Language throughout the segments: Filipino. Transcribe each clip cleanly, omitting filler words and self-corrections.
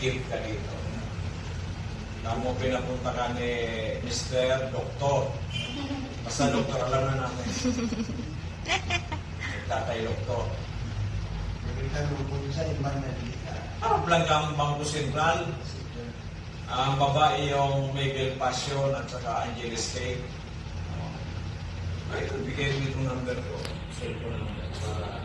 gift ka dito. Namo pinapunta ka ni Mr. Doktor. Basta doktor, alam na namin. Tatay Doktor. Nakita mo po sa ibang nalita. Plan kang Bangko Sentral. Ang babae yung Miguel Passion at saka Angeles Cake. Ay, bigay mo itong number ko. Cellphone number para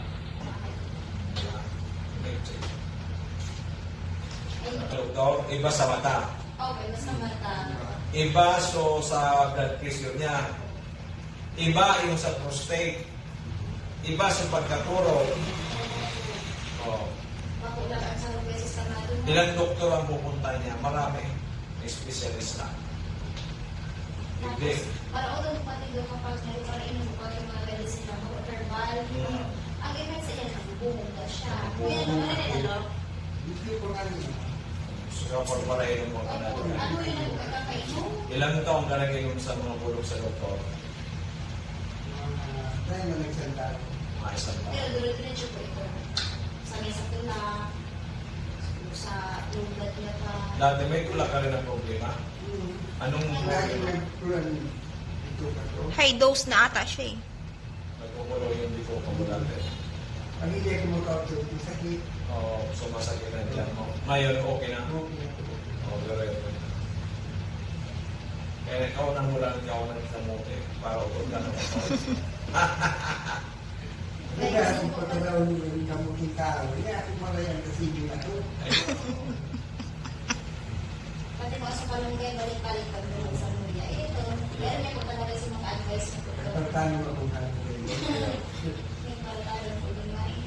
doktor, iba sa mata. Okay, basta mata. Iba so sa blood pressure niya. Iba yung sa prostate. Iba sa pagkaturo. Oh. Makulang ang sa beses na natin. Ilang doktor ang pupunta niya? Marami. May specialist na. Hindi. Para ulo pati doon kapag para inom ko yung mga medicine na mo, herbal. Ang effect sa iya, nagbubunga siya. Kaya naman ano? Hindi po kanina. So, para inom mo ka Ano natin. yung nagkakainom? Ilang taong ka nag-inom sa mga bulog sa doktor? Tayo na nagsandalo. Mga isang taon. Pero dulo-diretso po ito. Sa mesa tulak, sa lugat niya pa. Dati may tulak ka rin ang problema. Anong Lagi nagpulan ito pa to. High dose na ata siya eh. nagkukulo yung dito ko mo dati? Pamilya ko mo kautot, sakit. Oo, sumasakit na dyan mo. Ngayon, okay na. Okay. Oo, pero yun. Kaya ikaw nang mula ng ikaw ng kamote para utod ka naman. Kaya kung pagkadaw ng kamuting tao, kaya ako malayan kasi yun ako. Pati mga sa kalunggay, balik-balik pag doon sa muya. Ito, meron niya po talaga si mga advice na po ito. Pagkano akong kamuting. May pala po doon nga eh.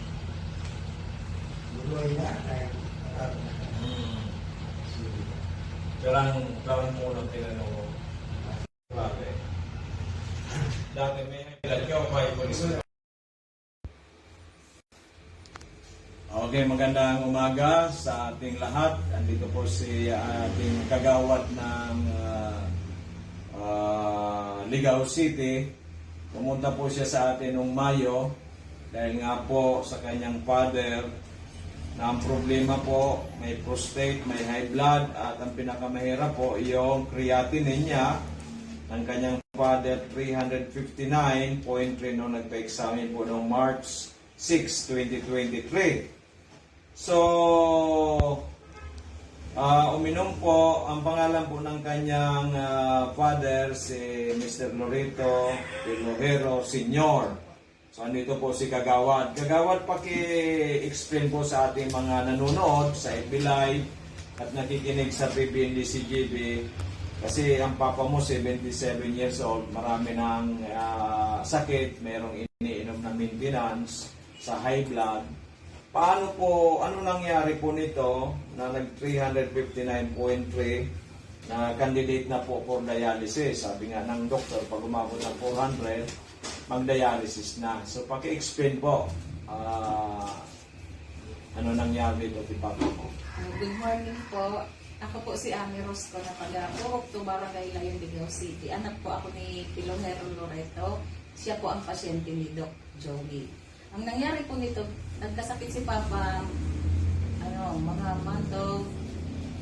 Buloy na, kaya Karang punong tinanong mo. Grabe. Dati may ilan ka o kayo polis na? Okay, magandang umaga sa ating lahat. Andito po si ating kagawad ng Ligao City. Pumunta po siya sa atin noong Mayo dahil nga po sa kanyang father na ang problema po may prostate, may high blood at ang pinakamahirap po yung creatinine niya ng kanyang father 359.3 nung nagpa-examine po noong March 6, 2023. So, uminom po, ang pangalan po ng kanyang father si Mr. Loreto Pilojero Sr. So, andito po si Kagawad. Kagawad, paki-explain po sa ating mga nanonood sa FB Live at nakikinig sa PBND-CGB kasi ang papa mo 77 years old, marami ng sakit, mayroong iniinom na maintenance sa high blood. Paano po, ano nangyari po nito na nag 359.3 na candidate na po for dialysis? Sabi nga ng doktor, pag umabot ng 400, mag-dialysis na. So, paki-explain po ano nangyari dito kay papa mo. Good morning po. Ako po si Ami Rosco na taga Purok, Barangay Layon, Ligao City. Anak po ako ni Pilojero Loreto. Siya po ang pasyente ni Doc Joey. Ang nangyari po nito, nagkasakit si Papa mga month of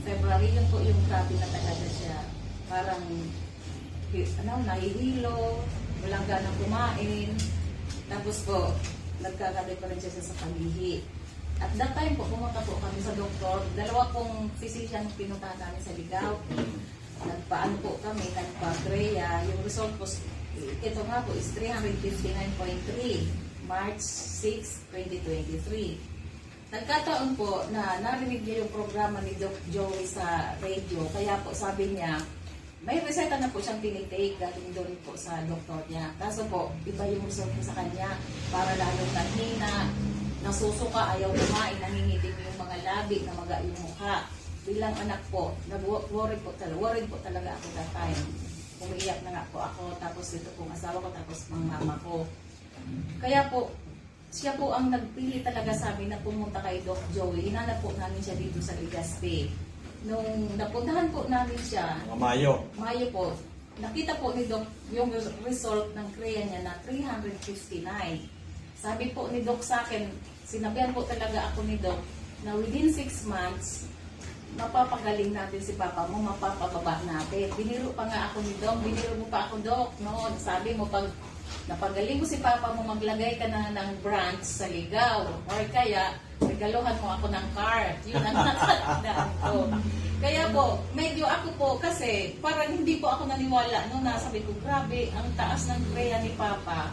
February, yun po yung grabe na talaga siya. Parang nahihilo, walang ganang kumain. Tapos po, nagkakaroon pa rin siya sa palihi. At that time po, pumunta po kami sa doktor. Dalawa pong physician pinuntahan namin sa Ligao. Nagpaano po kami, nagpa-Greya. Yung result po, ito nga po is 359.3. March 6, 2023. Nagkataon po na narinig niya yung programa ni Doc Joey sa radio. Kaya po sabi niya, may reseta na po siyang tinitake galing doon po sa doktor niya. Kaso po, iba yung result niya sa kanya. Para lalong nanghina, nasusuka, ayaw kumain, nangingitim yung mga labi, namaga yung mukha. Bilang anak po, nag-worry po talaga ako that time. Umiiyak na nga po ako, tapos ito pong asawa ko, tapos mga mama ko. Kaya po, siya po ang nagpili talaga sa amin na pumunta kay Doc Joey. Hinanap po namin siya dito sa Legazpi. Nung napuntahan po namin siya, Mayo po, nakita po ni Doc yung result ng CREA niya na 359. Sabi po ni Doc sa akin, sinabihan po talaga ako ni Doc na within 6 months, mapapagaling natin si Papa mo, mapapababa natin. Biniro pa nga ako ni Dok, biniro mo pa ako, Dok, noon. Sabi mo, pag napagaling mo si Papa mo, maglagay ka na ng branch sa ligaw. Or kaya, regaluhan mo ako ng card. Yun ang natandaan ko. Kaya po, medyo ako po, kasi parang hindi po ako naniwala nung nasabi ko, grabe, ang taas ng kreya ni Papa.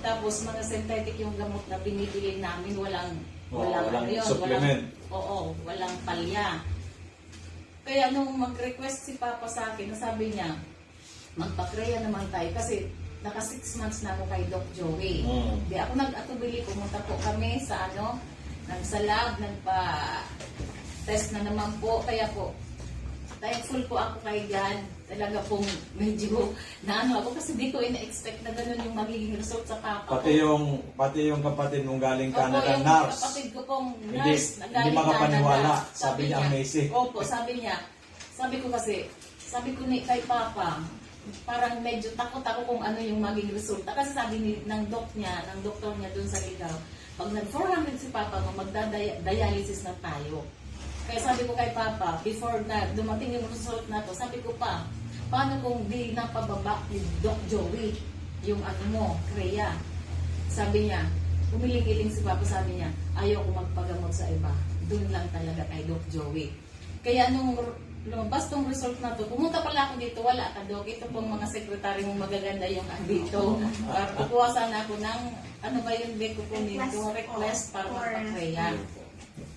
Tapos mga synthetic yung gamot na binibili namin, walang walang yun, supplement. walang palya. Kaya nung mag-request si Papa sa akin, sabi niya, magpa-kreya naman tayo kasi naka 6 months na ako kay Doc Joey. Di ako nag-atubili, pumunta po kami sa sa lab, nagpa-test na naman po. Kaya po, thankful po ako kay God. Talaga pong medyo ako kasi di ko ina-expect na gano'n yung magiging result sa Papa Pati ko. yung kapatid mong galing Opo, Canada, yung nurse. kapatid ko pong Hindi- nurse na hindi galing makapaniwala. Canada. Sabi niya, amazing. Opo, sabi niya. Sabi ko ni kay Papa, parang medyo takot ako kung ano yung maging resulta. Kasi sabi ng doktor niya dun sa ligaw, pag nag-400 si Papa mo, magda-dialysis na tayo. Kaya sabi ko kay Papa, before na dumating yung result na to, sabi ko pa, paano kung di napababa ni Doc Joey yung kreya? Sabi niya, umiling-iling si Papa, sabi niya, ayaw ko magpagamot sa iba. Doon lang talaga kay Doc Joey. Kaya nung lumabas tong result na to, pumunta pala ako dito, wala ka, Doc. Ito pong mga sekretary mong magaganda yung andito. Para kukuha sana ako ng, ano ba yung beko po nito, request para magpa-kreya.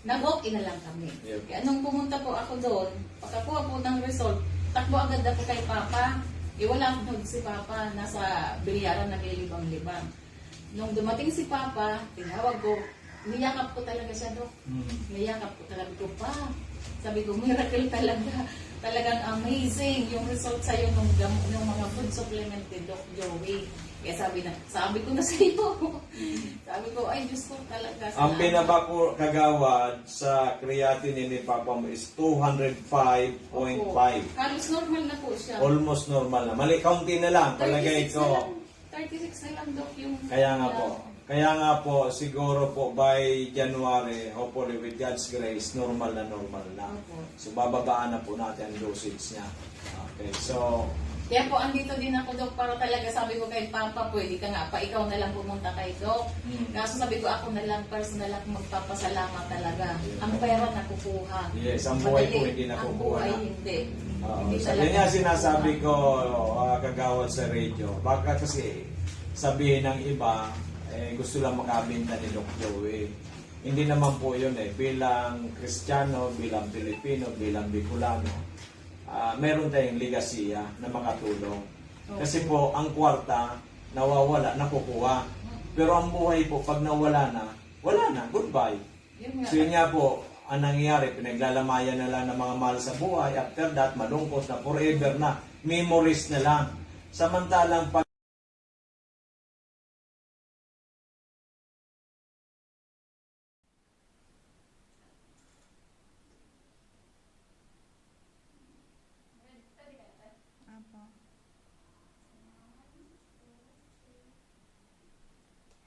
Nag-walk-in na lang kami. Yep. Kaya nung pumunta po ako doon, pagkakuha po ng result, takbo agad ako kay Papa. Wala akong si Papa, nasa bilyaran na libang-libang. Nung dumating si Papa, tinawag ko, niyakap ko talaga siya, Dok. Niyakap ko talaga ko pa. Sabi ko, miracle talaga. Talagang amazing yung result sa'yo nung mga food supplement ni Doc Joey. Kaya sabi ko na sa iyo. Sabi ko, ay Diyos ko talaga. Ang binaba ko kagawad sa creatinine ni Papa mo is 205.5. Halos normal na po siya. Almost normal na. Mali, kaunti na lang. Palagay 36 na ko. lang. 36 na lang, Doc, yung... Kaya nga po, siguro po by January, hopefully with God's grace, normal na. Opo. So bababaan na po natin ang dosage niya. Okay, so Kaya po, andito din ako, Doc, para talaga sabi ko kay Papa, pwede ka nga pa, ikaw na lang pumunta kay Doc. Kaso sabi ko, ako na lang, personal ako magpapasalamat talaga. Ang pera nakukuha. yes, ang buhay po hindi Ang nakukuha buhay na. hindi. Sabi niya sinasabi ko, kagawad sa radio, baka kasi sabihin ng iba, gusto lang makabinta ni Doc Joey. Hindi naman po yun bilang Kristiyano, bilang Pilipino, bilang Bicolano, meron tayong legasiya na makatulong. Kasi po, ang kwarta, nawawala, nakukuha. Pero ang buhay po, pag nawala na, goodbye. Yun nga. So yun nga po, ang nangyayari, pinaglalamayan na lang ng mga mahal sa buhay. After that, malungkot na, forever na, memories na lang. Samantalang pag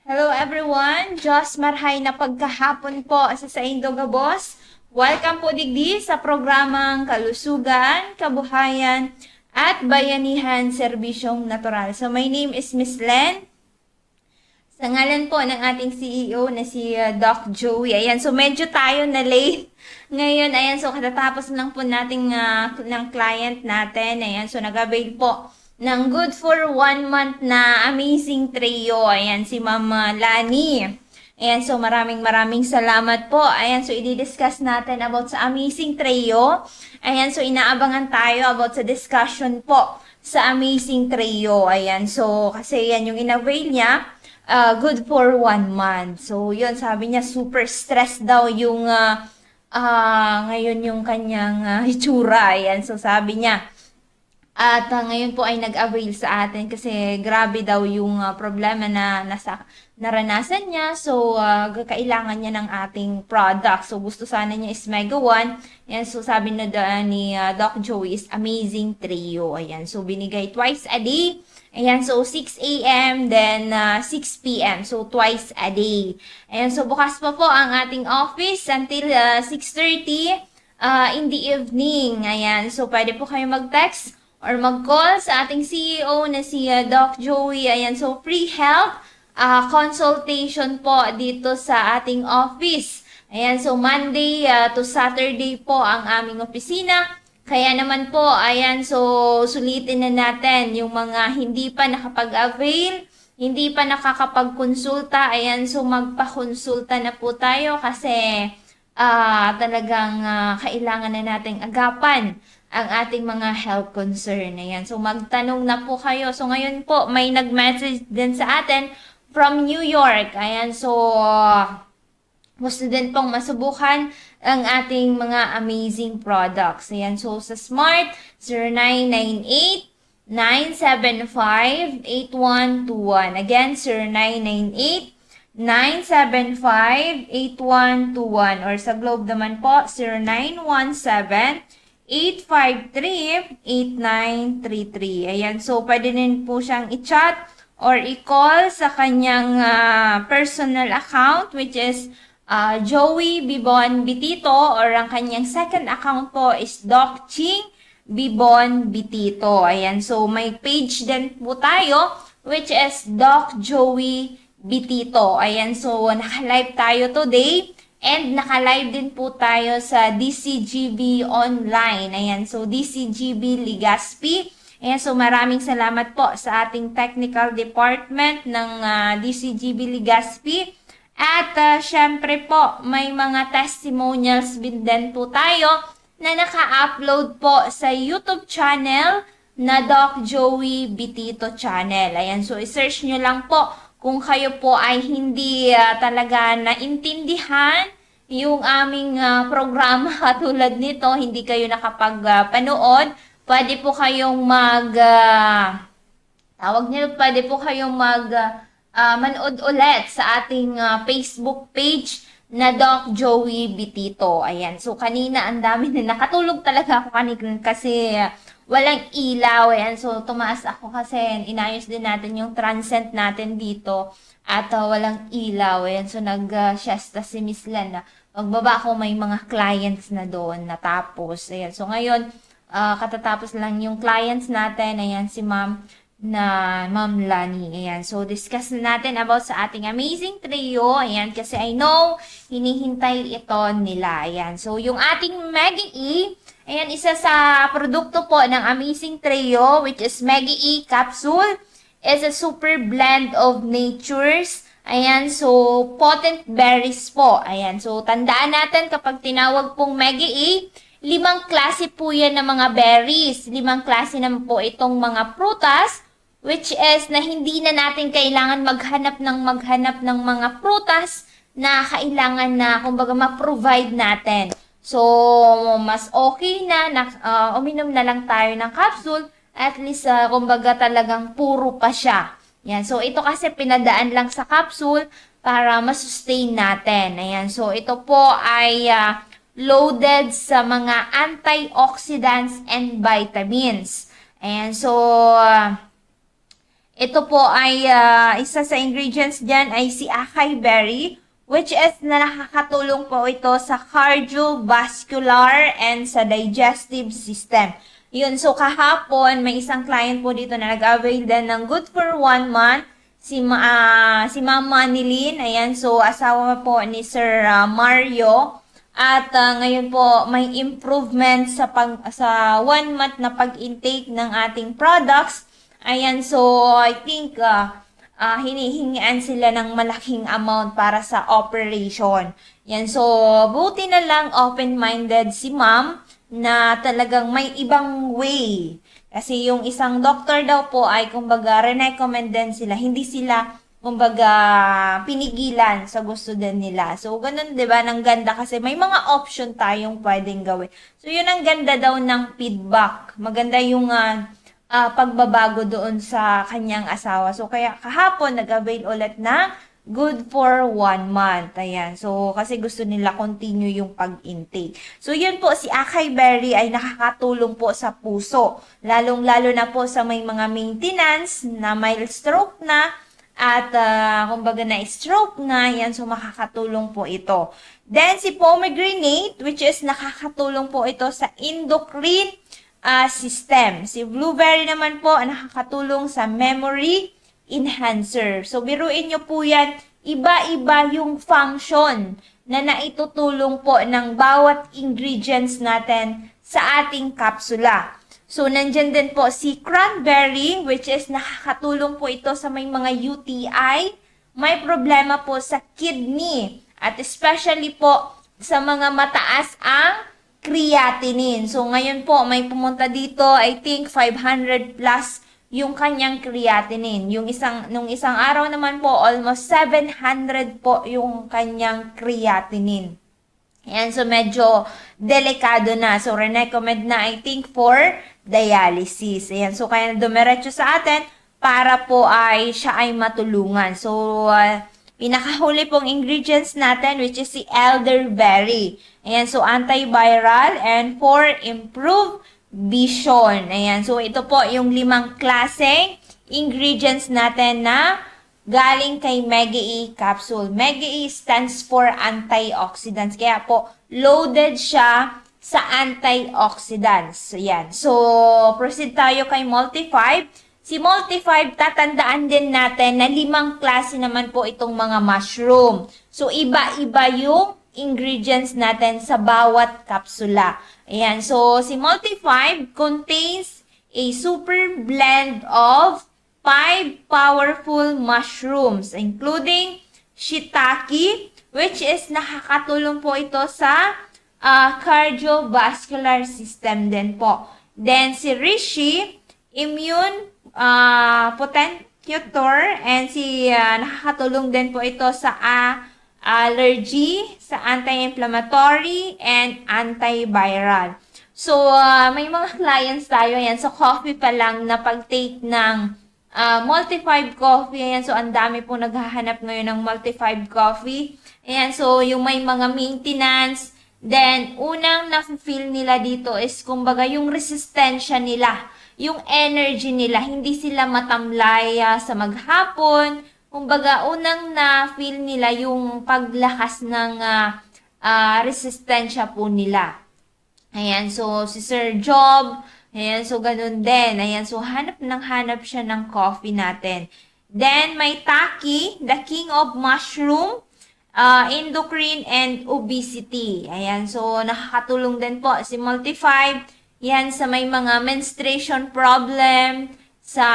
Hello everyone! Diyos marhay na pagkahapon po sa Indoga Boss. Welcome po digdi sa programang Kalusugan, Kabuhayan, at Bayanihan Serbisyong Natural. So my name is Miss Len. Sa ngalan po ng ating CEO na si Doc Joey. Ayan, so medyo tayo na late ngayon. Ayan, so katatapos lang po nating ng client natin. Ayan, so nag-avail po ng good for 1 month na amazing trio. Ayan, si Ma'am Lani. Ayan, so maraming salamat po. Ayan, so i-discuss natin about sa amazing trio. Ayan, so inaabangan tayo about sa discussion po sa amazing trio. Ayan, so kasi yan yung in-avail niya. Good for 1 month. So, yun, sabi niya, super stressed daw yung, ngayon yung kanyang itsura. Ayan, so sabi niya, at ngayon po ay nag-avail sa atin kasi grabe daw yung problema na naranasan niya. So, kailangan niya ng ating product. So, gusto sana niya is Mega One. Ayan, so sabi na ni Doc Joey is amazing trio. Ayan, so binigay twice a day. Ayan, so 6 a.m. then 6 p.m. So twice a day. Ayan, so bukas pa po ang ating office until 6:30 in the evening. Ayan, so pwede po kayo mag-text or mag-call sa ating CEO na si Doc Joey. Ayan, so free health consultation po dito sa ating office. Ayan, so Monday to Saturday po ang aming opisina. Kaya naman po, ayan, so sulitin na natin yung mga hindi pa nakapag-avail, hindi pa nakakapag-konsulta. Ayan, so magpa-konsulta na po tayo kasi talagang kailangan na nating agapan ang ating mga health concern. Ayan, so magtanong na po kayo. So ngayon po, may nag-message din sa atin from New York. Ayan, so gusto din pong masubukan ang ating mga amazing products. Ayan, so sa Smart, 0998-975-8121. Again, 0998-975-8121. Or sa Globe naman po, 0917-853-8933. Ayan, so pwede din po siyang i-chat or i-call sa kanyang personal account, which is Joey Bibon Bitito, or ang kanyang second account po is Doc Ching Bibon Bitito. Ayan, so may page din po tayo, which is Doc Joey Bitito. Ayan, so naka-live tayo today, and naka-live din po tayo sa DCGB Online. Ayan, so DCGB Legazpi. Ayan, so maraming salamat po sa ating technical department ng DCGB Legazpi. At syempre po, may mga testimonials din po tayo na naka-upload po sa YouTube channel na Doc Joey Bitito channel. Ayan, so i-search nyo lang po kung kayo po ay hindi talaga naintindihan yung aming programa katulad nito, hindi kayo nakapagpanood, pwede po kayong pwede po kayong manood ulit sa ating Facebook page na Doc Joey Bitito. Ayan. So, kanina ang dami na nakatulog talaga ako kanina kasi walang ilaw. Ayan. So, tumaas ako kasi inayos din natin yung transient natin dito at walang ilaw. Ayan. So, nag-siesta si Miss Len. Magbaba ako, may mga clients na doon natapos. Ayan. So, ngayon, katatapos lang yung clients natin. Ayan, si Ma'am Lani. Ayan. So, discuss na natin about sa ating amazing trio. Ayan. Kasi I know, hinihintay ito nila. Ayan. So, yung ating Maggie E, ayan, isa sa produkto po ng amazing trio, which is Maggie E capsule, is a super blend of natures. Ayan. So, potent berries po. Ayan. So, tandaan natin kapag tinawag pong Maggie E, 5 klase po yan ng mga berries. 5 klase naman po itong mga prutas, which is na hindi na natin kailangan maghanap ng mga prutas na kailangan na, kumbaga, ma-provide natin. So, mas okay na uminom na lang tayo ng capsule, at least, kumbaga, talagang puro pa siya. Yan. So, ito kasi pinadaan lang sa capsule para ma-sustain natin. Ayan. So, ito po ay loaded sa mga antioxidants and vitamins. Ayan, so, ito po ay, isa sa ingredients dyan ay si acai berry, which is na nakakatulong po ito sa cardiovascular and sa digestive system. Yun, so kahapon, may isang client po dito na nag-avail din ng Good for 1 month, si Ma'am Manilyn. Ayan, so asawa po ni Sir Mario. At ngayon po may improvement sa 1 month na pag-intake ng ating products. Ayan, so I think hinihingian sila ng malaking amount para sa operation. Yan, so buti na lang open-minded si Ma'am na talagang may ibang way. Kasi yung isang doctor daw po ay kumbaga re-recommend din sila. Hindi sila kumbaga, pinigilan sa gusto din nila. So, ganun, di ba? Nang ganda kasi may mga option tayong pwedeng gawin. So, yun ang ganda daw ng feedback. Maganda yung pagbabago doon sa kanyang asawa. So, kaya kahapon, nag-avail ulit na Good for 1 month. Ayan. So, kasi gusto nila continue yung pag-intake. So, yun po, si acai berry ay nakakatulong po sa puso. Lalong-lalo na po sa may mga maintenance na mild stroke na, at kumbaga na stroke na, yan, so makakatulong po ito. Then, si pomegranate, which is nakakatulong po ito sa endocrine system. Si blueberry naman po, nakakatulong sa memory enhancer. So, biruin nyo po yan, iba-iba yung function na naitutulong po ng bawat ingredients natin sa ating kapsula. So, nandyan din po si cranberry, which is nakakatulong po ito sa may mga UTI, may problema po sa kidney, at especially po sa mga mataas ang creatinine. So, ngayon po, may pumunta dito, I think 500 plus yung kanyang creatinine. Nung isang araw naman po, almost 700 po yung kanyang creatinine. Ayan, so medyo delikado na. So, recommend na, I think, for dialysis. Ayan, so kaya dumiretso sa atin para po siya ay matulungan. So, pinakahuli pong ingredients natin, which is si elderberry. Ayan, so antiviral and for improved vision. Ayan, so ito po yung 5 klaseng ingredients natin na galing kay Mega E capsule. Mega E stands for antioxidants. Kaya po, loaded siya sa antioxidants. Ayan, so proceed tayo kay Multi-5. Si Multi-5, tatandaan din natin na 5 klase naman po itong mga mushroom. So, iba-iba yung ingredients natin sa bawat kapsula. Ayan, so si Multi-5 contains a super blend of 5 powerful mushrooms, including shiitake, which is nakakatulong po ito sa cardiovascular system din po. Then, si reishi, immune potentiator, and nakakatulong din po ito sa allergy, sa anti-inflammatory, and antiviral. So, may mga clients tayo, yan, so coffee pa lang na pag-take ng Multi-5 coffee, ayan, so ang dami po naghahanap ngayon ng Multi-5 coffee. Ayan, so yung may mga maintenance, then unang na-feel nila dito is kumbaga yung resistensya nila, yung energy nila, hindi sila matamlay sa maghapon. Kumbaga, unang na-feel nila yung paglakas ng resistensya po nila. Ayan, so si Sir Job, ayan, so ganun din. Ayan, so hanap siya ng coffee natin. Then, may Taki, the king of mushroom, endocrine and obesity. Ayan, so nakakatulong din po si Multi-5. Yan sa may mga menstruation problem, sa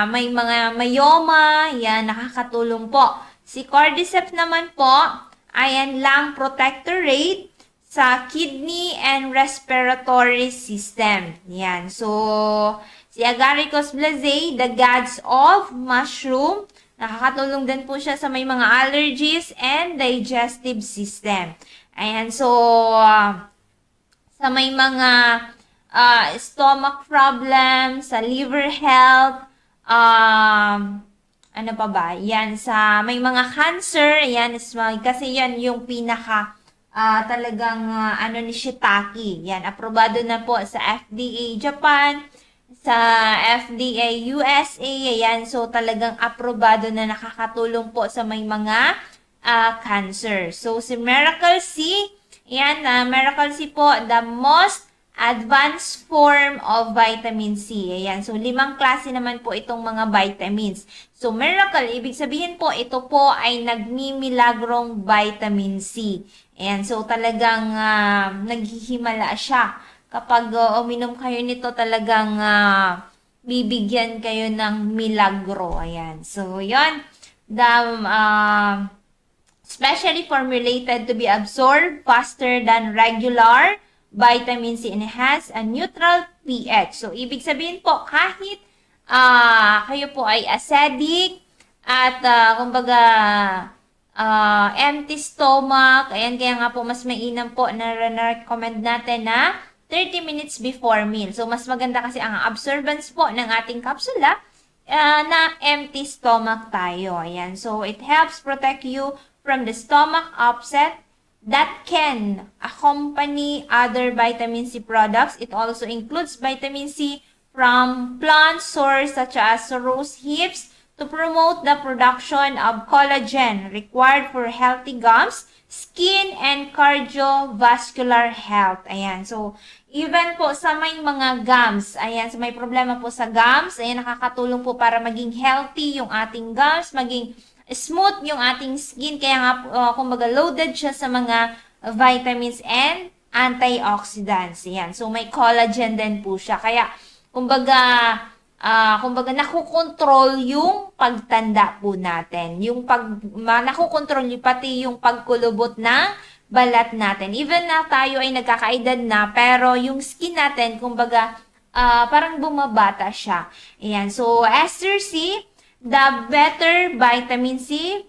may mga myoma, yan nakakatulong po. Si Cordyceps naman po, ayan lung protectorate sa kidney and respiratory system. Yan. So, si Agaricus blazei, the gods of mushroom, nakakatulong din po siya sa may mga allergies and digestive system. Ayan. So, sa may mga stomach problem, sa liver health, ano pa ba? Yan, sa may mga cancer, yan, kasi yan yung pinaka talagang ni shiitake. Yan, aprobado na po sa FDA Japan, sa FDA USA, yan, so talagang aprobado na, nakakatulong po sa may mga cancer. So, si Miracle C, yan, Miracle C po, the most advanced form of vitamin C. Ayan. So, 5 klase naman po itong mga vitamins. So, Miracle, ibig sabihin po, ito po ay nagmimilagrong vitamin C. Ayan. So, talagang naghihimala siya. Kapag uminom kayo nito, talagang bibigyan kayo ng milagro. Ayan. So, yon. Specially formulated to be absorbed faster than regular vitamin C, and has a neutral pH. So, ibig sabihin po, kahit kayo po ay acidic at kumbaga empty stomach, ayan, kaya nga po mas mainam po na recommend natin na 30 minutes before meal. So, mas maganda kasi ang absorbance po ng ating kapsula na empty stomach tayo. Ayan. So, it helps protect you from the stomach upset that can accompany other vitamin C products. It also includes vitamin C from plant sources such as rose hips to promote the production of collagen required for healthy gums, skin and cardiovascular health. Ayan. So, even po sa may mga gums, ayan, so may problema po sa gums, ayan, nakakatulong po para maging healthy yung ating gums, maging smooth yung ating skin, kaya nga, kumbaga, loaded siya sa mga vitamins and antioxidants. Ayan. So, may collagen din po siya. Kaya, kumbaga, nakukontrol yung pagtanda po natin. Nakukontrol yung pati yung pagkulubot ng balat natin. Even na tayo ay nagkakaedad na, pero yung skin natin, kumbaga, parang bumabata siya. Ayan. So, ester C, the better vitamin C,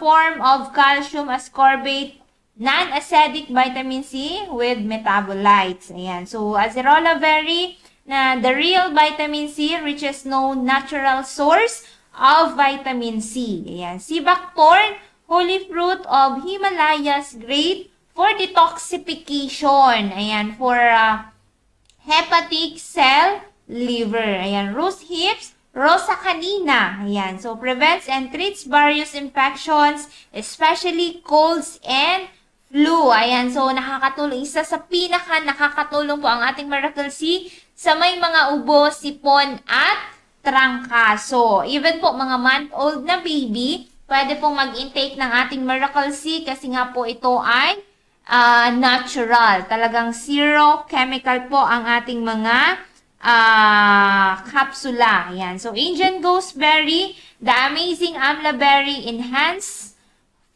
form of calcium ascorbate, non-acidic vitamin C with metabolites. Ayan. So, acerola berry, na the real vitamin C reaches no natural source of vitamin C. Ayan. Sea buckthorn, holy fruit of Himalayas, great for detoxification. Ayan. For hepatic cell liver. Ayan. Rose hips, Rosa canina. Ayan. So, prevents and treats various infections, especially colds and flu. Ayan. So, nakakatulong. Isa sa pinaka nakakatulong po ang ating Miracle C sa may mga ubo, sipon, at trangkaso. Even po mga month-old na baby, pwede pong mag-intake ng ating Miracle C kasi nga po ito ay natural. Talagang zero chemical po ang ating mga kapsula. Ayan. So, Indian gooseberry, the amazing amla berry enhance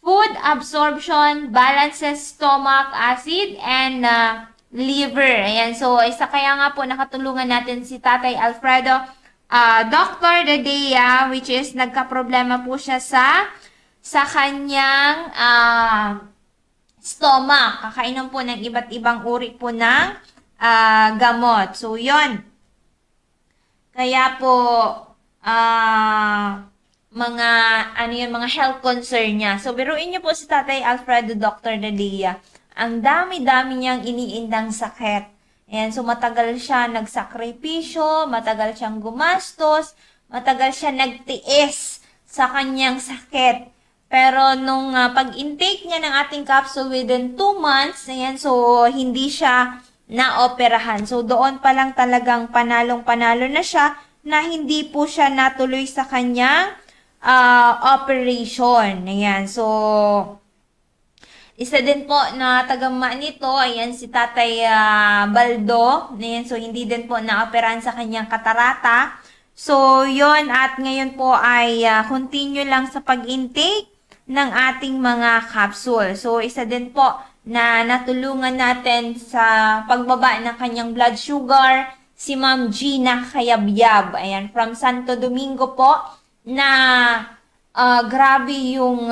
food absorption, balances stomach acid, and liver. Ayan. So, isa kaya nga po nakatulungan natin si Tatay Alfredo, Dr. Dedea, which is nagka-problema po siya sa kanyang stomach. Kakainom po ng iba't ibang uri po ng gamot. So, yon. Kaya po, mga health concern niya. So, biruin niyo po si Tatay Alfredo, Dr. Dedea. Ang dami-dami niyang iniindang sakit. Ayan, so matagal siya nagsakripisyo, matagal siyang gumastos, matagal siya nagtiis sa kanyang sakit. Pero nung pag-intake niya ng ating capsule within 2 months, ayan, so hindi siya naoperahan. So doon pa lang talagang panalong-panalo na siya na hindi po siya natuloy sa kanyang operation. Ayan, so isa din po na tagama nito, ayan si Tatay Baldo. Ayan, so hindi din po naoperahan sa kanyang katarata. So, yon at ngayon po ay continue lang sa pag-intake ng ating mga capsule. So, isa din po na natulungan natin sa pagbaba ng kanyang blood sugar, si Ma'am Gina Kayabyab. Ayan, from Santo Domingo po, na grabe yung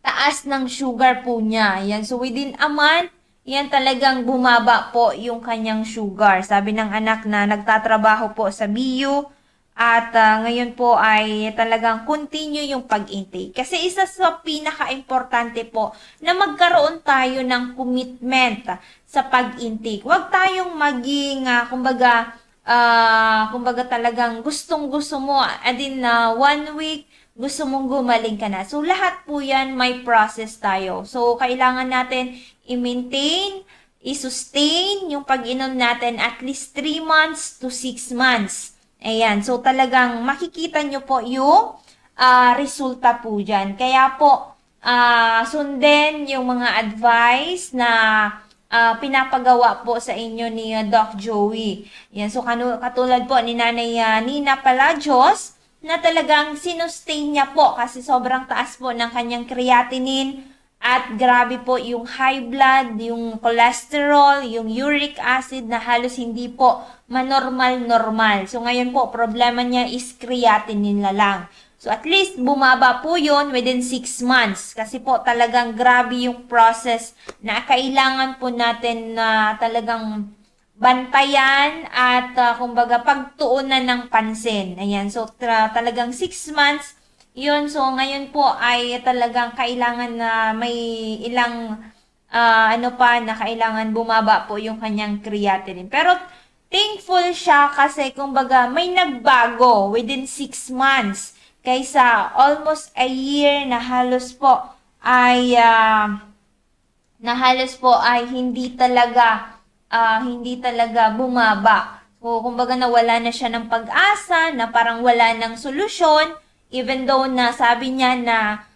taas ng sugar po niya. Yan. So, within a month, yan talagang bumaba po yung kanyang sugar. Sabi ng anak na nagtatrabaho po sa BU at ngayon po ay talagang continue yung pag-intake. Kasi isa sa pinaka-importante po na magkaroon tayo ng commitment sa pag-intake. Huwag tayong maging, kumbaga talagang gustong-gusto mo. And in 1 week, gusto mong gumaling ka na. So, lahat po yan, may process tayo. So, kailangan natin i-maintain, i-sustain yung pag-inom natin at least 3 months to 6 months. Ayan. So, talagang makikita nyo po yung resulta po dyan. Kaya po, sundin yung mga advice na pinapagawa po sa inyo ni Doc Joey. Ayan. So, katulad po ni Nanay Nina Palacios, na talagang sinustain niya po kasi sobrang taas po ng kanyang creatinine at grabe po yung high blood, yung cholesterol, yung uric acid na halos hindi po manormal-normal. So ngayon po, problema niya is creatinine na lang. So at least bumaba po yun within 6 months kasi po talagang grabe yung process na kailangan po natin na talagang bantayan at kumbaga pagtuunan ng pansin. Ayan, so talagang 6 months yun. So ngayon po ay talagang kailangan na may ilang na kailangan bumaba po yung kanyang creatinine. Pero thankful siya kasi kumbaga may nagbago within 6 months kaysa almost a year na halos po ay na halos po ay hindi talaga bumaba. So, kumbaga nawala na siya ng pag-asa, na parang wala ng solusyon, even though na sabi niya na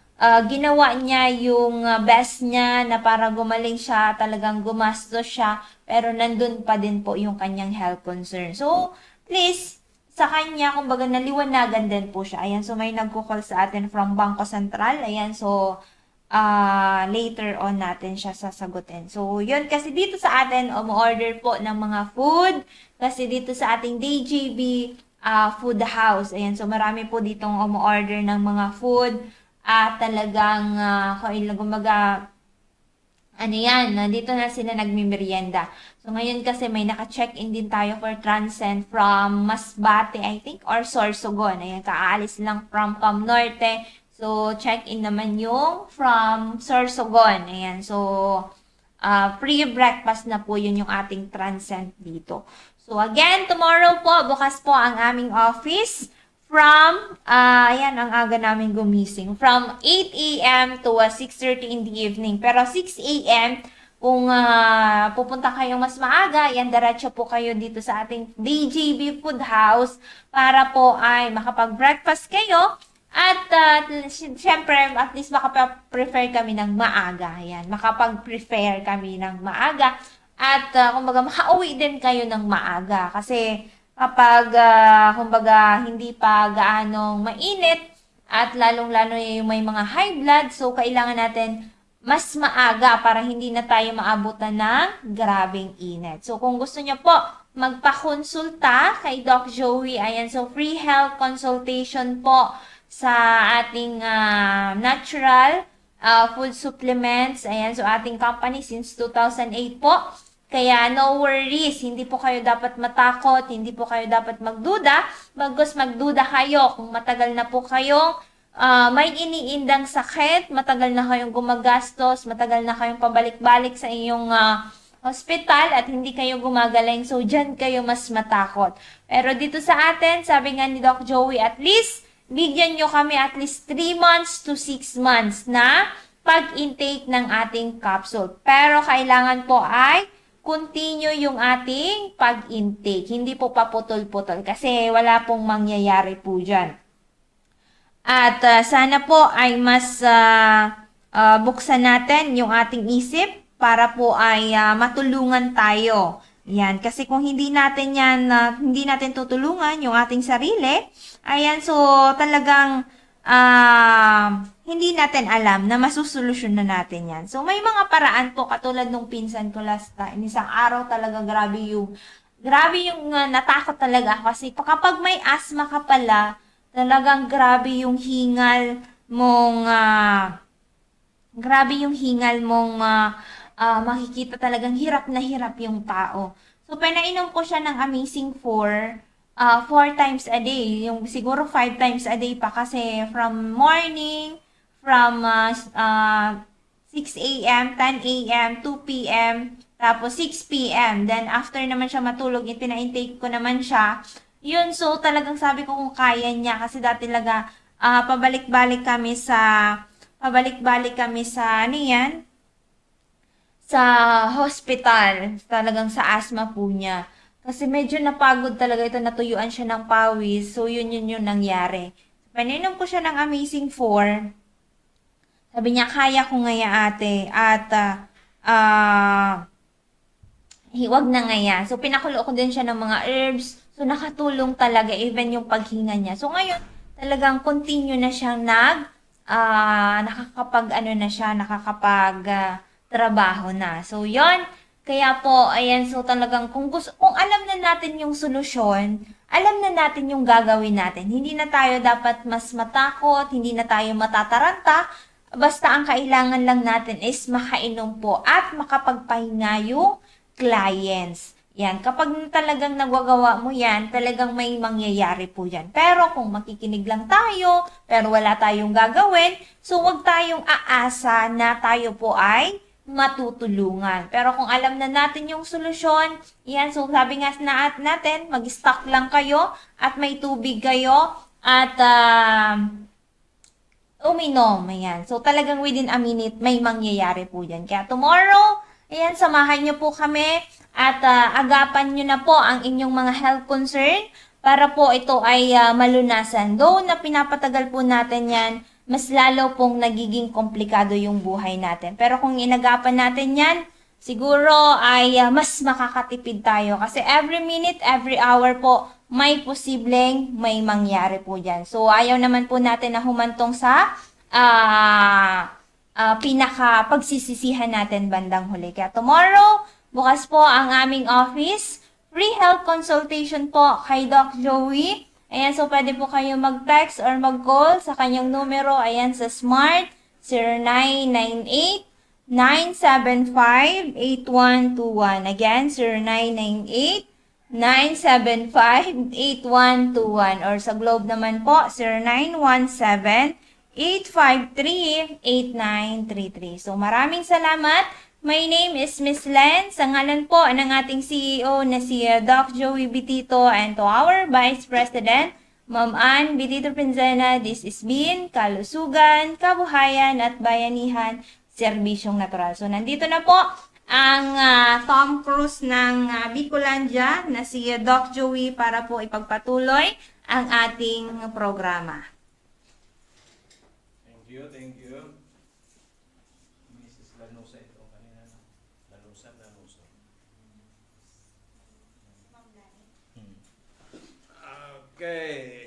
ginawa niya yung best niya na para gumaling siya, talagang gumastos siya, pero nandun pa din po yung kanyang health concern. So, please, sa kanya, kumbaga naliwanagan din po siya. Ayan, so may nagko-call sa atin from Bangko Sentral. Ayan, so later on natin siya sasagutin. So, yun, kasi dito sa atin, umu-order po ng mga food. Kasi dito sa ating DJB Food House. Ayan, so marami po ditong umu-order ng mga food. At talagang, gumaga, ano yan, dito na sila nagmimerienda. So, ngayon kasi may naka-check-in din tayo for Transcend from Masbate, I think, or Sorsogon. Ayan, kaalis lang from Cam Norte. So, check-in naman yung from Sorsogon. Ayan, so, pre-breakfast na po yun yung ating Transcend dito. So, again, tomorrow po, bukas po ang aming office. From, ayan, ang aga namin gumising. From 8 a.m. to 6:30 in the evening. Pero 6 a.m., kung pupunta kayong mas maaga, yan, diretso po kayo dito sa ating DJB Food House para po ay makapag-breakfast kayo. At, syempre, at least makapag-prefer kami ng maaga. Ayan, makapag-prefer kami ng maaga. At, kumbaga, makauwi din kayo ng maaga. Kasi, kapag, kumbaga, hindi pa gaanong mainit at lalong-lalo yung may mga high blood, so kailangan natin mas maaga para hindi na tayo maabutan ng grabing init. So, kung gusto nyo po magpakonsulta kay Doc Joey, ayan, so free health consultation po sa ating natural food supplements. Ayan, so ating company since 2008 po. Kaya no worries, hindi po kayo dapat matakot, hindi po kayo dapat magduda. Bagkus magduda kayo kung matagal na po kayong may iniindang sakit, matagal na kayong gumagastos, matagal na kayong pabalik-balik sa inyong hospital at hindi kayo gumagaling. So, dyan kayo mas matakot. Pero dito sa atin, sabi nga ni Doc Joey, at least, bigyan nyo kami at least 3 months to 6 months na pag-intake ng ating capsule. Pero kailangan po ay continue yung ating pag-intake. Hindi po paputol-putol kasi wala pong mangyayari po dyan. At sana po ay mas buksan natin yung ating isip para po ay matulungan tayo. Yan, kasi kung hindi natin hindi natin tutulungan yung ating sarili, ayan, so talagang hindi natin alam na masusolusyon na natin yan. So, may mga paraan po, katulad nung pinsan ko last time, isang araw talaga grabe yung natakot talaga ako. Kasi kapag may asthma ka pala, talagang grabe yung hingal mong, makikita talagang hirap na hirap yung tao. So, pinainom ko siya ng Amazing 4 times a day. Yung siguro 5 times a day pa kasi from morning, from 6 a.m., 10 a.m., 2 p.m., tapos 6 p.m. Then, after naman siya matulog, pina-intake ko naman siya. Yun, so talagang sabi ko kung kaya niya kasi dati talaga pabalik-balik kami sa ano yan? Sa hospital. Talagang sa asthma po niya. Kasi medyo napagod talaga ito, natuyuan siya ng pawis. So, yun yung nangyari. Paninom ko siya ng Amazing 4. Sabi niya, kaya ko ngaya ate. At, wag na ngaya. So, pinakulo ko din siya ng mga herbs. So, nakatulong talaga, even yung paghinga niya. So, ngayon, talagang continue na siyang nakakapag-trabaho na. So, yon. Kaya po, ayan, so talagang kung alam na natin yung solusyon, alam na natin yung gagawin natin. Hindi na tayo dapat mas matakot, hindi na tayo matataranta. Basta ang kailangan lang natin is makainom po at makapagpahinga yung clients. Yan, kapag talagang nagwagawa mo yan, talagang may mangyayari po yan. Pero kung makikinig lang tayo, pero wala tayong gagawin, so wag tayong aasa na tayo po ay matutulungan. Pero kung alam na natin yung solusyon, yan, so sabi nga natin, mag-stock lang kayo at may tubig kayo at uminom. Ayan. So, talagang within a minute, may mangyayari po yan. Kaya tomorrow, ayan, samahan nyo po kami at agapan nyo na po ang inyong mga health concern para po ito ay malunasan. Though na pinapatagal po natin yan, mas lalo pong nagiging komplikado yung buhay natin. Pero kung inagapan natin yan, siguro ay mas makakatipid tayo. Kasi every minute, every hour po, may posibleng may mangyari po dyan. So, ayaw naman po natin na humantong sa pinaka pagsisisihan natin bandang huli. Kaya tomorrow, bukas po ang aming office. Free health consultation po kay Doc Joey. Ayan, so pwede po kayo mag-text or mag-call sa kanyang numero. Ayan, sa Smart 0998-975-8121. Again, 0998-975-8121. Or sa Globe naman po, 0917-853-8933. So maraming salamat. My name is Miss Len. Sa ngalan po ng ating CEO na si Doc Joey Bitito and to our Vice President, Ma'am Ann Bitito Pinzena, this is BIN, Kalusugan, Kabuhayan at Bayanihan, Serbisyong Natural. So nandito na po ang Tom Cruise ng Bicolandia na si Doc Joey para po ipagpatuloy ang ating programa. Thank you, thank you. Mrs. Lanusa ito kanina. Lanusa. Okay.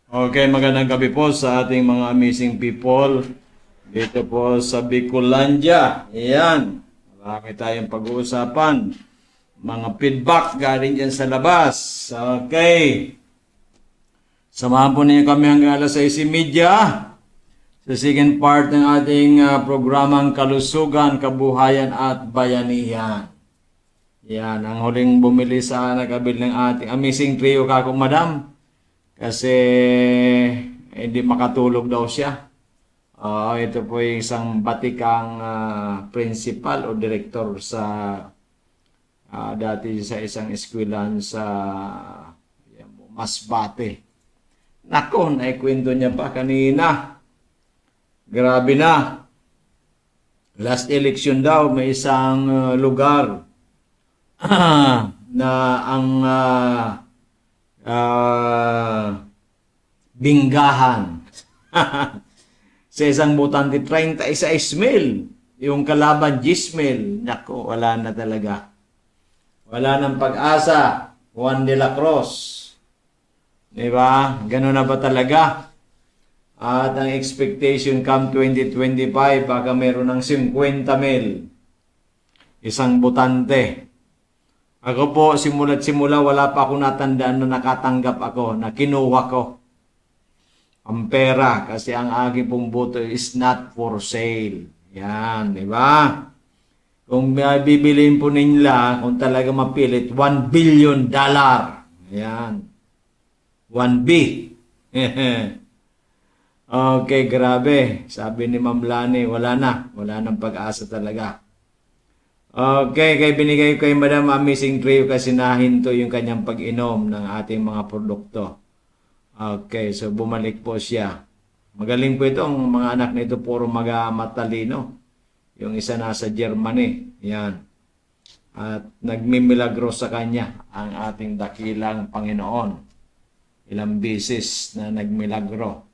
Okay, magandang gabi po sa ating mga amazing people dito po sa Bicolandia. Ayan, marami tayong pag-uusapan. Mga feedback galing dyan sa labas. Okay. Samahan po niyo kami hanggang alas 6:30 sa second part ng ating programang Kalusugan, Kabuhayan at Bayanihan. Yan, ang huling bumili sa nakabil ng ating amazing trio kako madam. Kasi hindi makatulog daw siya. Ito po yung isang batikang principal o director sa dati sa isang eskwelahan sa Masbate. Nako, naikwento niya pa kanina. Grabe na. Last election daw, may isang lugar na ang binggahan sa isang botante 36,000. Yung kalaban 10,000. Nako, wala na talaga. Wala nang pag-asa. Juan de la Cruz. Diba? Ganun na ba talaga? At ang expectation come 2025, baka meron ng 50,000. Isang botante. Ako po, simula't simula, wala pa ako natandaan na nakatanggap ako, na kinuha ko ang pera kasi ang aking pong boto is not for sale. Yan, di ba? Kung bibiliin po nila, kung talaga mapilit, $1 billion. Yan. 1B. Okay, grabe. Sabi ni Ma'am Lani, wala na. Wala nang pag-asa talaga. Okay, kaya binigay ko kay Madam Amazing Trio kasi nahinto yung kanyang pag-inom ng ating mga produkto. Okay, so bumalik po siya. Magaling po ito. Ang mga anak nito puro matalino. Yung isa nasa Germany. Yan. At nagmimilagro sa kanya ang ating dakilang Panginoon. Ilang beses na nagmilagro.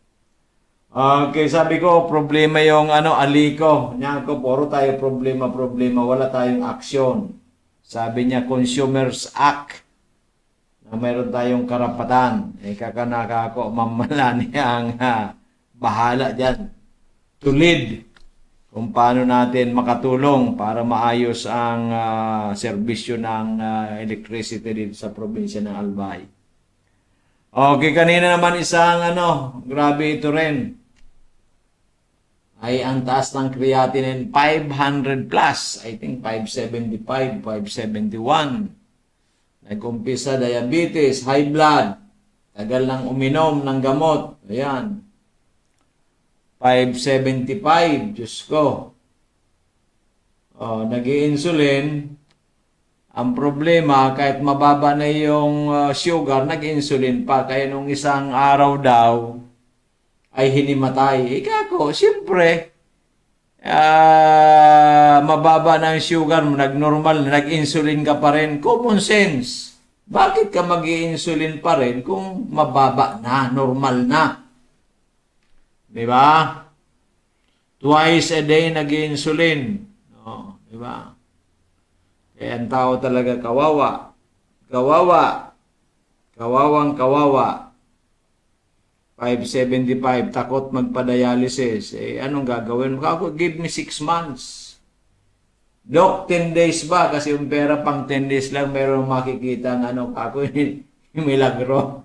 Okay, sabi ko, problema yung aliko. Niya ko, puro tayo problema. Wala tayong aksyon. Sabi niya, Consumers Act. Na mayroon tayong karapatan. Kakanaka ako, mamalani ang bahala dyan. To lead. Kung paano natin makatulong para maayos ang serbisyo ng electricity dito sa probinsya ng Albay. Okay, kanina naman isang grabe ito rin. Ay ang taas ng creatinine 500 plus. I think 575, 571. Nag-umpisa diabetes, high blood. Tagal nang uminom ng gamot. Ayan. 575, Diyos ko. Nag-i-insulin. Ang problema, kahit mababa na yung sugar, nag-insulin pa. Kaya nung isang araw daw, ay hinimatay. Kako, siyempre, mababa na yung sugar mo, nag-normal, nag-insulin ka pa rin. Common sense. Bakit ka mag-insulin pa rin kung mababa na, normal na? Di ba? Twice a day nag-insulin. No, di ba? Kaya ang tao talaga kawawa. Kawawa. Kawawang kawawa. 575, takot magpa-dialysis. Anong gagawin mo? Ako, give me 6 months. Dok, 10 days ba? Kasi yung pera pang 10 days lang, meron makikita ng ako yung milagro.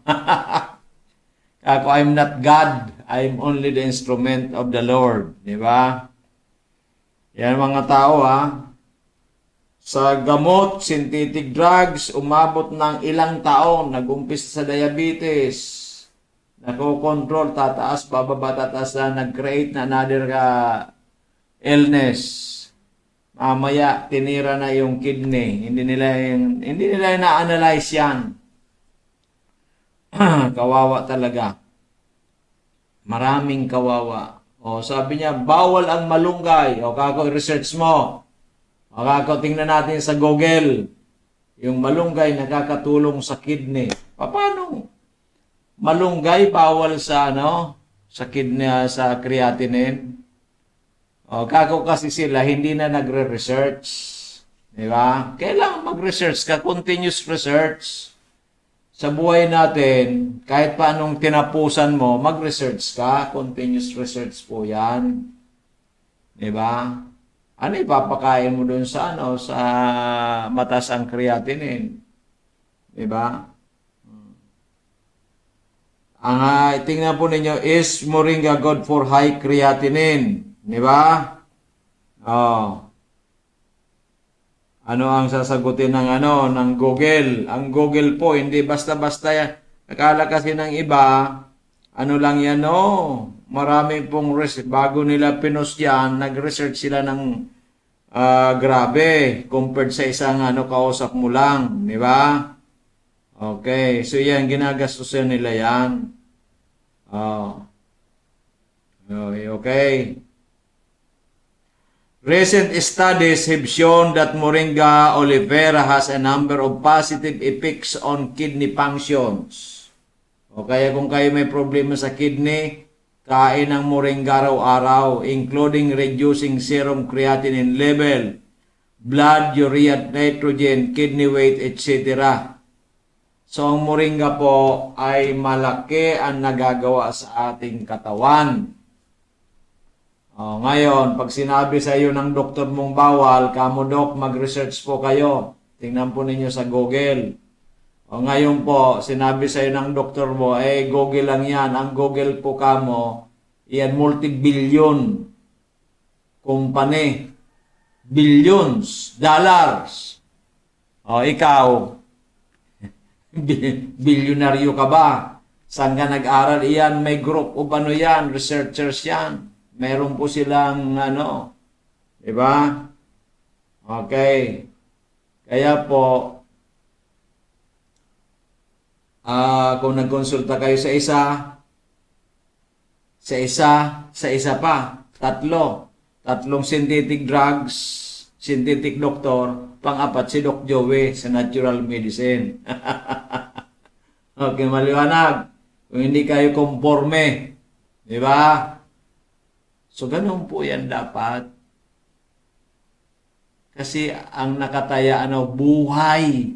Ako, I'm not God. I'm only the instrument of the Lord. Di ba? Yan mga tao, ha? Sa gamot, synthetic drugs, umabot ng ilang taon, nag-umpisa sa diabetes, nako-control, tataas, bababa, tataas na, nag-create na another illness. Mamaya, tinira na yung kidney. Hindi nila na-analyze yan. Kawawa talaga. Maraming kawawa. O, sabi niya, bawal ang malunggay. O, kako, research mo. O, kako, tingnan natin sa Google. Yung malunggay nakakatulong sa kidney. Paano? Malunggay bawal sa sa kidney, sa creatinine. O, kako kasi sila hindi na nagre-research. Di ba? Kailangan mag-research ka, continuous research. Sa buhay natin, kahit paanong tinapusan mo, mag-research ka, continuous research po 'yan. Di ba? Ano ipapakain mo doon sa sa mataas ang creatinine? Di ba? Ang tingnan po ninyo, is moringa good for high creatinine? Di ba? Oh. Ano ang sasagutin ng ng Google? Ang Google po, hindi basta-basta yan. Akala kasi ng iba, lang yan, Marami pong bago nila pinost yan, nag-research sila ng grabe, compared sa isang kausap mo lang. Di ba? Okay, so yan, ginagastusan nila yan. Okay. Recent studies have shown that Moringa oleifera has a number of positive effects on kidney functions. O kaya kung kayo may problema sa kidney, kain ng Moringa araw-araw, including reducing serum creatinine level, blood urea nitrogen, kidney weight, etc. So ang Moringa po ay malaki ang nagagawa sa ating katawan. Ngayon, pag sinabi sa iyo ng doktor mong bawal, kamo dok, mag-research po kayo. Tingnan po ninyo sa Google. Ngayon po, sinabi sa iyo ng doktor mo, Google lang yan. Ang Google po kamo, yan multi-billion company. Billions, dollars. Ikaw, bilyonaryo ka ba? Saan ka nag-aral? Iyan, may group o yan, researchers yan. Meron po silang di ba? Okay. Kaya po, kung nagkonsulta kayo sa isa pa, tatlong synthetic drugs, synthetic doctor, pang-apat si Doc Joey sa natural medicine. Okay, maliwanag. Kung hindi kayo conforme, di ba? So, ganun po yan dapat. Kasi ang nakataya, buhay.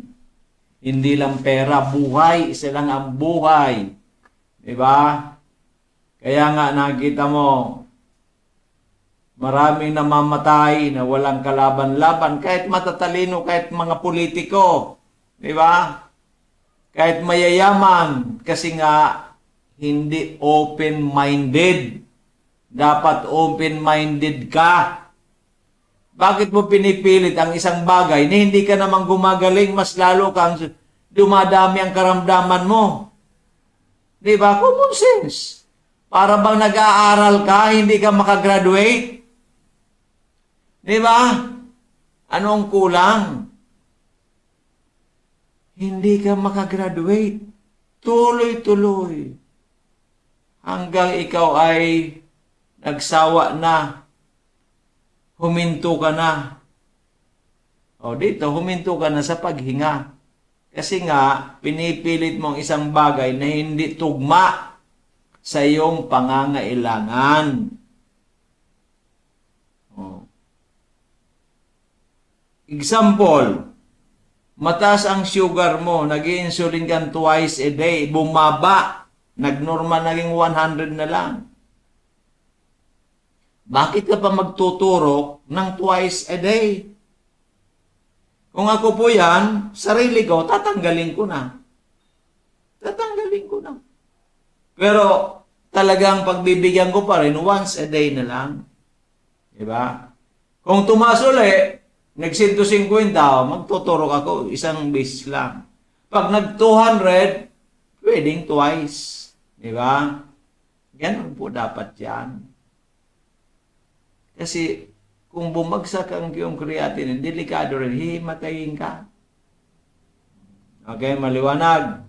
Hindi lang pera, buhay. Isa lang ang buhay. Diba? Kaya nga, nakita mo, maraming namamatay na walang kalaban-laban. Kahit matatalino, kahit mga politiko. Diba? Kahit mayayaman. Kasi nga, hindi open-minded. Dapat open-minded ka. Bakit mo pinipilit ang isang bagay na hindi ka naman gumagaling, mas lalo kang dumadami ang karamdaman mo? Di ba? Common sense. Para bang nag-aaral ka, hindi ka makagraduate? Di ba? Ano ang kulang? hindi ka makagraduate. Tuloy-tuloy. Hanggang ikaw ay nagsawa na. Huminto ka na. O dito, huminto ka na sa paghinga. Kasi nga, pinipilit mong isang bagay na hindi tugma sa iyong pangangailangan. O. Example, mataas ang sugar mo, nag-insulin ka twice a day, bumaba, nagnormal naging 100 na lang. Bakit ka pa magtuturok ng twice a day? Kung ako po yan, sarili ko, tatanggalin ko na. Tatanggalin ko na. Pero talagang pagbibigyan ko pa rin, once a day na lang. Diba? Kung tumaas ulit, nag-150, magtuturok ako, isang beses lang. Pag nag-200, pwedeng twice. Diba? Ganun po dapat yan. Kasi kung bumagsak ang iyong creatinine, delikado rin, hihimatayin ka. Okay, maliwanag.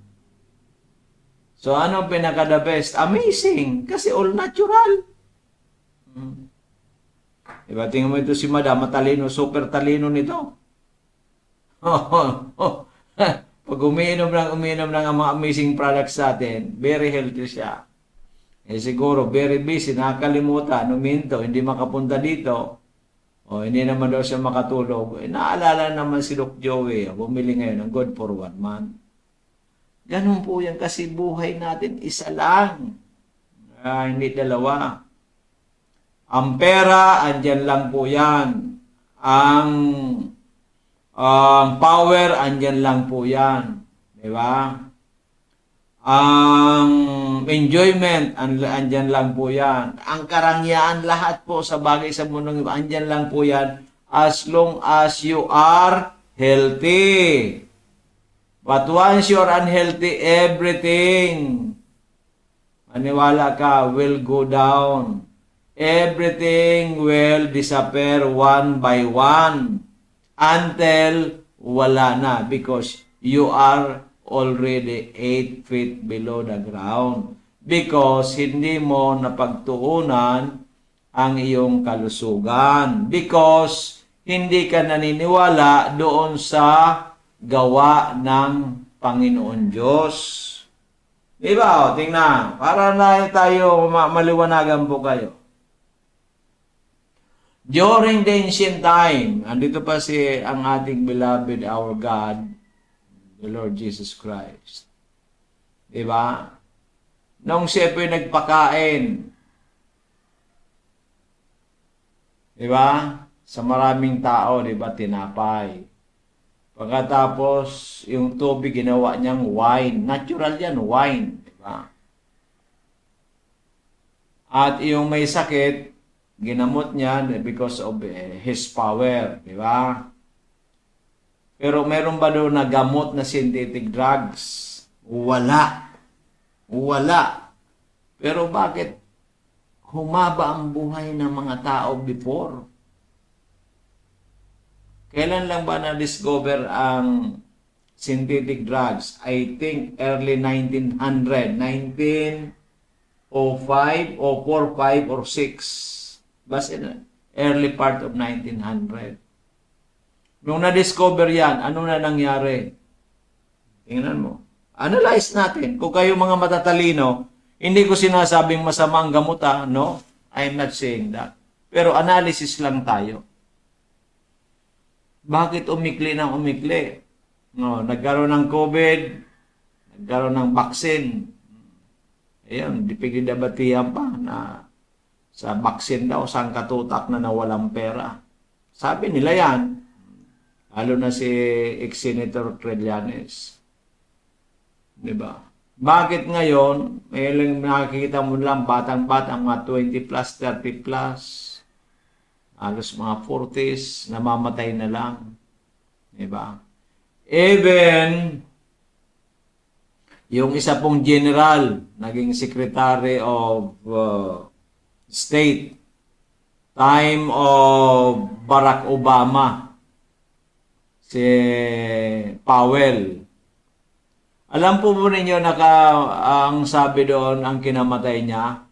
So, ano pinaka-the best? Amazing. Kasi all natural. Diba, tingnan mo ito si Madam, matalino, super talino nito. Pag umiinom ng mga amazing products sa atin, very healthy siya. Eh siguro, very busy, nakakalimutan, uminto, hindi makapunta dito. O, hindi naman daw siya makatulog. Eh, naalala naman si Doc Joey, bumili ngayon ng good for 1 month. Ganun po yan kasi buhay natin, isa lang. Hindi dalawa. Ang pera, andyan lang po yan. Ang power, andyan lang po yan. Diba? Ang enjoyment, andyan lang po yan. Ang karangyaan, lahat po sa bagay sa mundo, andyan lang po yan as long as you are healthy. But once you're unhealthy, everything, maniwala ka, will go down. Everything will disappear one by one until wala na because you are already 8 feet below the ground because hindi mo napagtuunan ang iyong kalusugan because hindi ka naniniwala doon sa gawa ng Panginoon Diyos. Diba? O, tingnan. Para na tayo maliwanagan po kayo. During the ancient time, andito pa si ang ating beloved our God, the Lord Jesus Christ. Diba? Nung siya po'y nagpakain, diba? Sa maraming tao, diba? Tinapay. Pagkatapos, yung tubig ginawa niyang wine. Natural yan, wine. Diba? At yung may sakit, ginamot niya because of his power. Diba? Pero meron ba doon na gamot na synthetic drugs? Wala. Wala. Pero bakit humaba ang buhay ng mga tao before? Kailan lang ba na-discover ang synthetic drugs? I think early 1900. 1905 o 45 or 6. Basta early part of 1900. Nung na-discover yan, ano na nangyari? Tingnan mo. Analyze natin. Kung kayo mga matatalino, hindi ko sinasabing masama ang gamot, no? I'm not saying that. Pero analysis lang tayo. Bakit umikli ng umikli? No, nagkaroon ng COVID, nagkaroon ng vaccine. Ayun, pinagdebatihan pa na sa vaccine daw, sang katutak na nawalang pera. Sabi nila yan, lalo na si ex-Senator Trillanes. Diba? Bakit ngayon, may nakikita mo lang batang-batang mga 20 plus, 30 plus, halos mga 40s, namamatay na lang. Diba? Even, yung isa pong general, naging Secretary of State, time of Barack Obama, si Powell, Alam po ninyo ang sabi doon, ang kinamatay niya?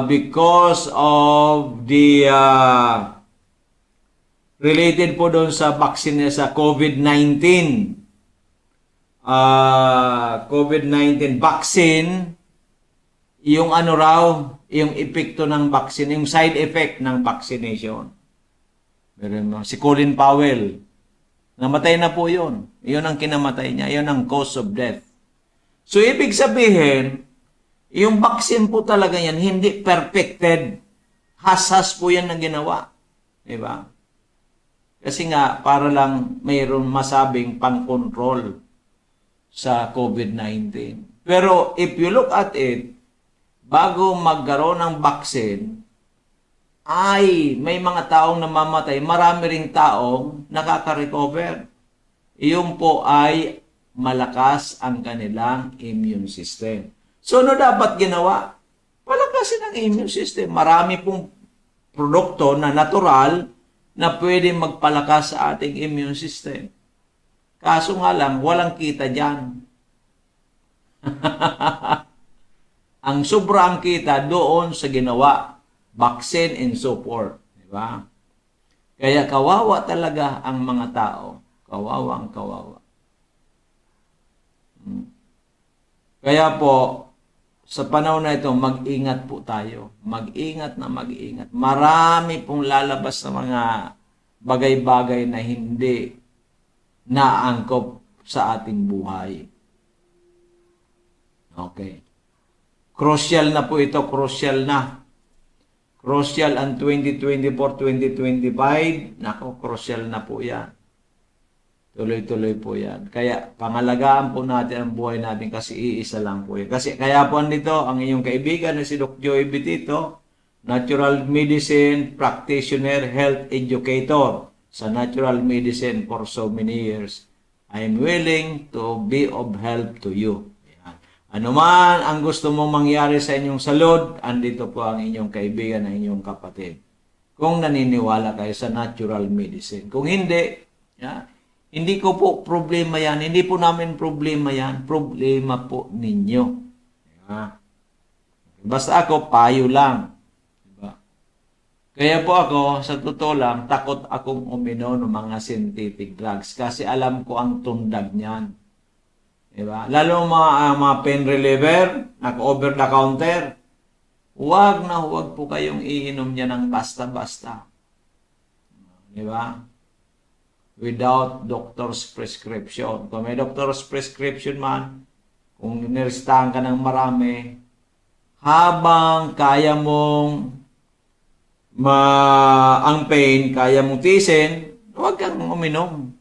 Because of the related po doon sa vaccine sa COVID-19. COVID-19 vaccine, yung ano raw, yung epekto ng vaccine, yung side effect ng vaccination. Si Colin Powell, namatay na po yun. Yun ang kinamatay niya. Yun ang cause of death. So, ibig sabihin, yung vaccine po talaga yan, hindi perfected. Hasas po yan na ginawa. Diba? Kasi nga, para lang mayroon masabing pang-control sa COVID-19. Pero if you look at it, bago magkaroon ng vaccine, ay may mga taong namamatay, marami ring taong nakaka-recover. Iyon po ay malakas ang kanilang immune system. So, ano dapat ginawa? Palakasin ang immune system. Marami pong produkto na natural na pwede magpalakas sa ating immune system. Kaso nga lang, walang kita dyan. Ang sobrang kita doon sa ginawa, vaccine and so forth. Diba? Kaya kawawa talaga ang mga tao. Kawawang kawawa. Kaya po, sa panahon na ito, mag-ingat po tayo. Mag-ingat na mag-ingat. Marami pong lalabas na mga bagay-bagay na hindi naangkop sa ating buhay. Okay. Crucial na po ito. Crucial na. Crucial ang 2024-2025. Nako, crucial na po yan. Tuloy-tuloy po yan. Kaya, pangalagaan po natin ang buhay natin kasi iisa lang po yan. Kasi, kaya po andito, ang inyong kaibigan na si Dr. Joey Betito, Natural Medicine Practitioner, Health Educator sa Natural Medicine for so many years. I'm willing to be of help to you. Yan. Ano man ang gusto mong mangyari sa inyong salud, andito po ang inyong kaibigan, ang inyong kapatid. Kung naniniwala kayo sa natural medicine. Kung hindi, yan, hindi ko po problema yan. Hindi po namin problema yan. Problema po ninyo. Diba? Basta ako, payo lang. Diba? Kaya po ako, sa totoo lang, takot akong uminom ng mga synthetic drugs. Kasi alam ko ang tundag niyan. Diba? Lalo mga pain reliever, over the counter, huwag po kayong iinom niya ng basta-basta. Diba? Without doctor's prescription. Kung may doctor's prescription man, kung niristahan ka ng marami, habang kaya mong ang pain, kaya mong tiisin, huwag kang uminom.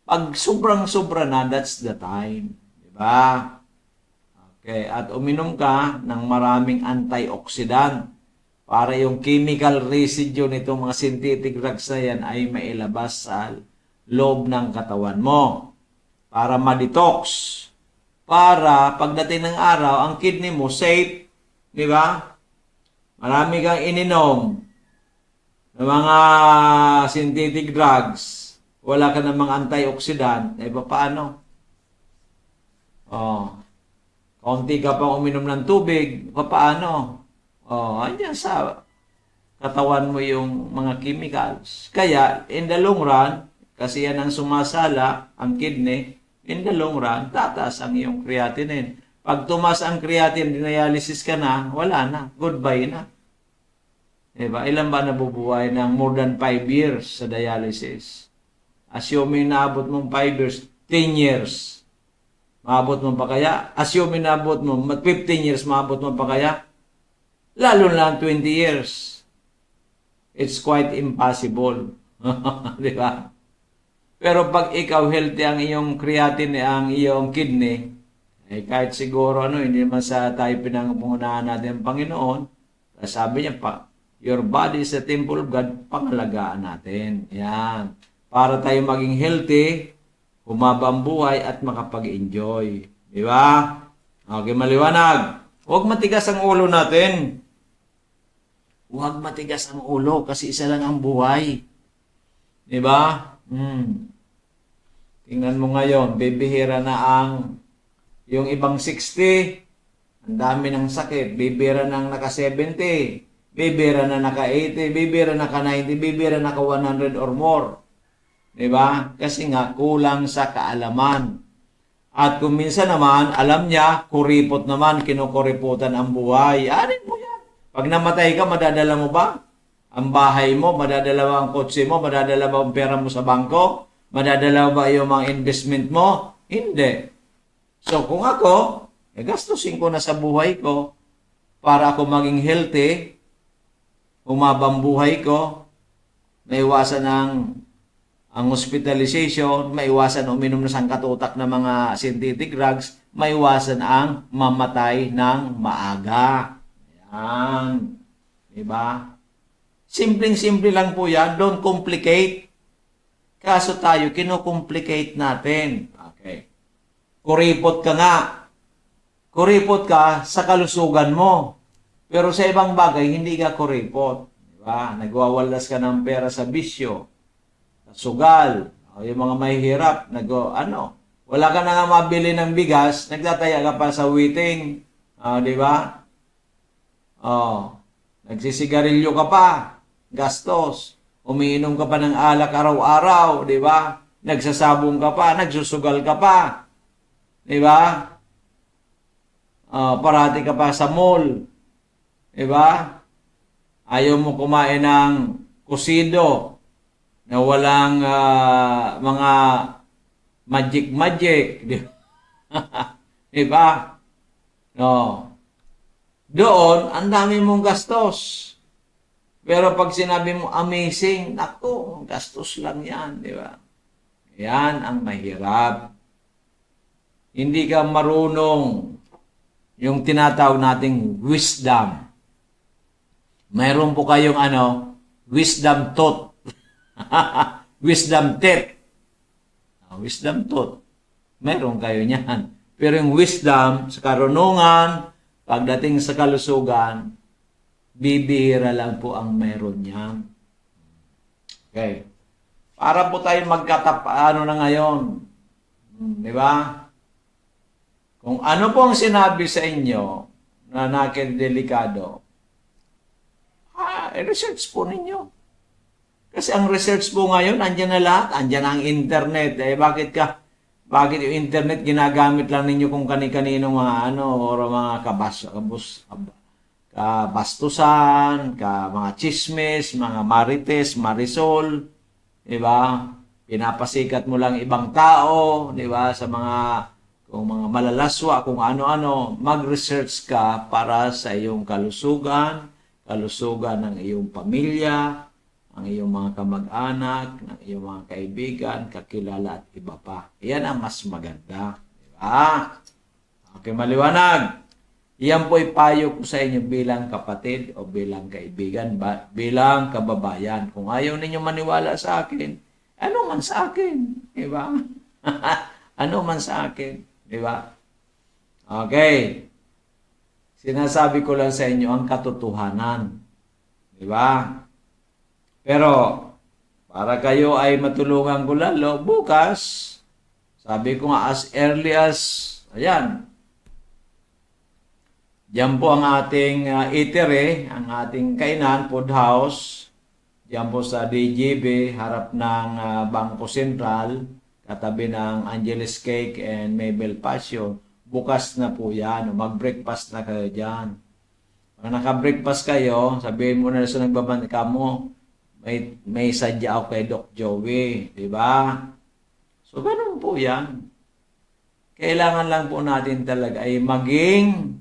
Pag sobrang-sobra na, that's the time. Diba? Okay. At uminom ka ng maraming antioxidant para yung chemical residue nitong mga synthetic drugs na yan ay mailabas sa loob ng katawan mo para ma-detox. Para pagdating ng araw, ang kidney mo safe. Di ba? Marami kang ininom ng mga synthetic drugs. Wala ka ng mga antioxidant. Eh, paano? Kaunti ka pang uminom ng tubig. Paano? Andyan sa katawan mo yung mga chemicals. Kaya, in the long run, kasi yan ang sumasala, ang kidney, in the long run, tataas ang iyong creatinine. Pag tumas ang creatinine, dialysis ka na, wala na. Goodbye na. Diba? Ilan ba nabubuhay ng more than 5 years sa dialysis? Assuming naabot mong 5 years, 10 years. Maabot mo pa kaya? Assuming naabot mo, 15 years, maabot mo pa kaya? Lalo na 20 years. It's quite impossible. Diba? Pero pag ikaw healthy ang iyong creatinine, ang iyong kidney, eh kahit siguro hindi naman sa tayo pinangunahan natin ang Panginoon, sabi niya pa, your body is a temple of God, pangalagaan natin. Yan. Para tayo maging healthy, humaba ang buhay at makapag-enjoy. Di ba? Okay, maliwanag. Huwag matigas ang ulo natin. Huwag matigas ang ulo kasi isa lang ang buhay. Di ba? Tingnan mo ngayon, bibihira na ang yung ibang 60, ang dami ng sakit, bibihira ng naka 70, bibihira na naka 80, bibihira na naka 90, bibihira na naka 100 or more. Diba? Kasi nga, kulang sa kaalaman. At kung minsan naman, alam niya, kuripot naman, kinukuriputan ang buhay. Anin mo yan. Pag namatay ka, madadala mo ba? Ang bahay mo, madadala ba ang kotse mo, madadala ba ang pera mo sa bangko? Madadala ba yung mga investment mo? Hindi. So kung ako, gastusin ko na sa buhay ko para ako maging healthy, umabang buhay ko, maiwasan ang hospitalization, maiwasan uminom na sangkatutak na mga synthetic drugs, maiwasan ang mamatay ng maaga. Yan. Diba? Simpleng-simple lang po yan. Don't complicate. Kaso tayo, kino-complicate natin. Okay. Kuripot ka nga. Kuripot ka sa kalusugan mo. Pero sa ibang bagay, hindi ka kuripot. Diba? Nagwawalas ka ng pera sa bisyo, sa sugal, o yung mga mahihirap, wala ka na nga mabili ng bigas, nagtataya ka pa sa waiting. Diba? Nagsisigarilyo ka pa, gastos. Umiinom ka pa ng alak araw-araw, di ba? Nagsasabong ka pa, nagsusugal ka pa. Di ba? Parati ka pa sa mall. Di ba? Ayaw mo kumain ng kusido na walang mga magic-magic. Di ba? No. Doon, ang dami mong gastos. Pero pag sinabi mo amazing, naku, gastos lang yan, di ba? Yan ang mahirap. Hindi ka marunong yung tinatawag nating wisdom. Mayroon po kayong wisdom tooth. Wisdom teeth. Wisdom tooth. Mayroon kayo niyan. Pero yung wisdom sa karunungan, pagdating sa kalusugan, bibihira lang po ang meron niyan. Okay. Para po tayo na ngayon. Di ba? Kung ano po ang sinabi sa inyo na delikado, research po ninyo. Kasi ang research po ngayon, andyan na lahat. Andyan ang internet. Bakit yung internet ginagamit lang ninyo kung kani-kanino mga or mga kabastusan, mga chismis, mga marites, marisol, di ba? Pinapasikat mo lang ibang tao, di ba? Sa kung mga malalaswa, kung ano-ano, mag-research ka para sa iyong kalusugan ng iyong pamilya, ang iyong mga kamag-anak, ng iyong mga kaibigan, kakilala at iba pa. Yan ang mas maganda, di ba? Okay, maliwanag. Iyan po ipayo ko sa inyo bilang kapatid o bilang kaibigan, bilang kababayan. Kung ayaw ninyo maniwala sa akin, ano man sa akin, di ba? Ano man sa akin, di ba? Okay. Sinasabi ko lang sa inyo ang katotohanan, di ba? Pero, para kayo ay matulungan ko lalo, bukas, sabi ko nga as early as, ayan, diyan po ang ating eatery, ang ating kainan, food house. Diyan po sa DGB, harap ng Bangko Sentral, katabi ng Angeles Cake and Mabel Passion. Bukas na po yan. Mag-breakfast na kayo dyan. Pag naka-breakfast kayo, sabihin mo na sa nagbabanta mo, may sadya ako kay Doc Joey. Diba? So, ganun po yan. Kailangan lang po natin talaga ay maging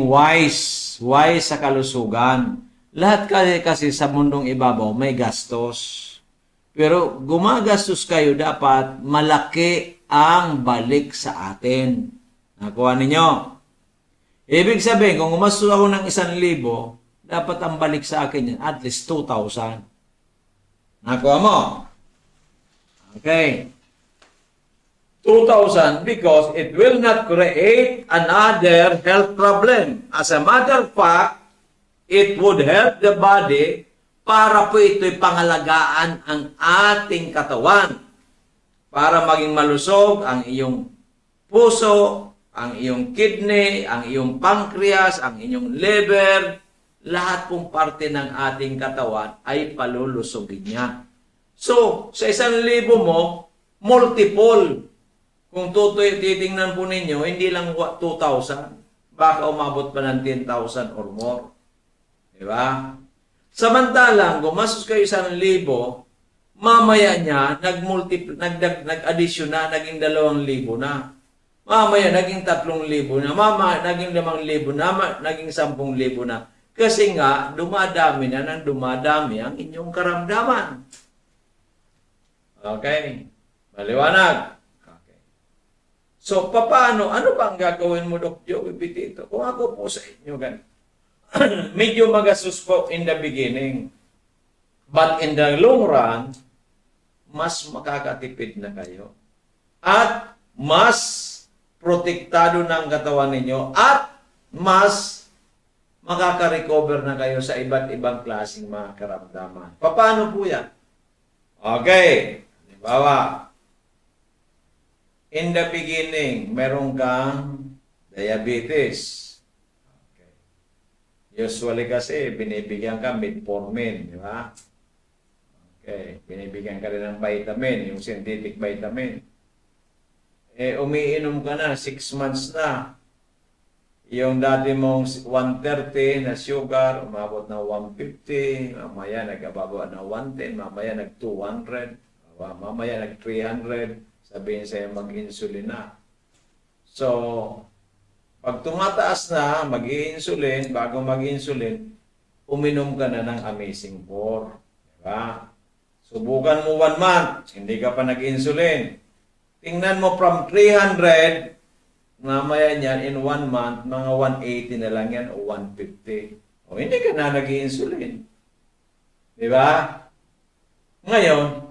wise sa kalusugan. Lahat kasi sa mundong ibabaw may gastos. Pero gumagastos kayo, dapat malaki ang balik sa atin. Nakuha ninyo? Ibig sabihin, kung gumastos ako ng 1,000, dapat ang balik sa akin yan, at least 2,000. Nakuha mo? Okay. 2,000 because it will not create another health problem. As a matter of fact, it would help the body para po ito'y pangalagaan ang ating katawan. Para maging malusog ang iyong puso, ang iyong kidney, ang iyong pancreas, ang inyong liver, lahat pong parte ng ating katawan ay palulusogin niya. So, sa 1,000 mo, multiple. Kung titingnan po ninyo, hindi lang 2,000. Baka umabot pa ng 10,000 or more. Diba? Samantalang, gumastos kayo 1,000, mamaya niya, nag-addition na, naging 2,000 na. Mamaya, naging 3,000 na. Mamaya, naging 5,000 na. Naging 10,000 na. Kasi nga, dumadami na ng dumadami ang inyong karamdaman. Okay? Maliwanag? Okay. So, paano? Ano ba ang gagawin mo, Dr. Joey Pitito? Kung ako po sa inyo, ganun. Medyo magastos po in the beginning. But in the long run, mas makakatipid na kayo. At mas protektado ng katawan ninyo. At mas makaka-recover na kayo sa iba't ibang klaseng mga karamdaman. Paano po yan? Okay. Halimbawa, in the beginning, meron kang diabetes. Okay. Usually kasi, binibigyan ka metformin, di ba? Okay. Binibigyan ka rin ng vitamin, yung synthetic vitamin. Umiinom ka na, 6 months na. Yung dati mong 130 na sugar, umabot na 150, mamaya nagababa na 110, mamaya nag-200, mamaya nag-300, sabihin sa'yo mag-insulin na. So, pag tumataas na, mag-i-insulin, bago mag-insulin, uminom ka na ng Amazing 4. Diba? Subukan mo 1 month, hindi ka pa nag-insulin. Tingnan mo from 300, mamaya niyan, in 1 month, mga 180 na lang yan o 150. O hindi ka na nag-i-insulin. Diba? Ngayon,